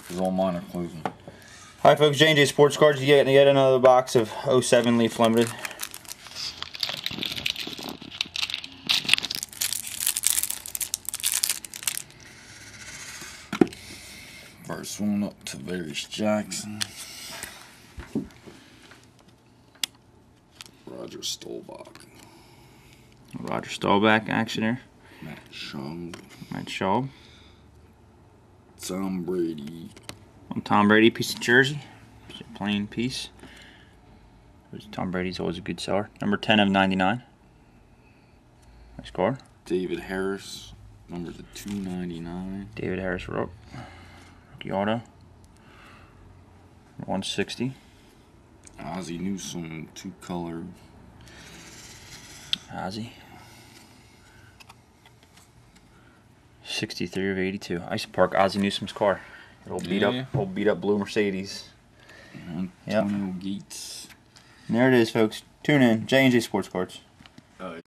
because all mine are closing. Alright folks, J&J Sports Cards, you get yet another box of 07 Leaf Limited. First one up to Tavares Jackson. Roger Stolbach. Roger Staubach action here. Matt Schaub. Matt Schaub. Tom Brady. Tom Brady, piece of jersey. Just a plain piece. Tom Brady's always a good seller. Number 10 of 99. Nice card. David Harris, number to 299. David Harris rookie auto. 160. Ozzie Newsome, 2-color. Ozzie. 63 of 82. I used to park Ozzie Newsome's car. Old beat up blue Mercedes. Antonio Gates. And there it is, folks. Tune in. J&J Sports Cards.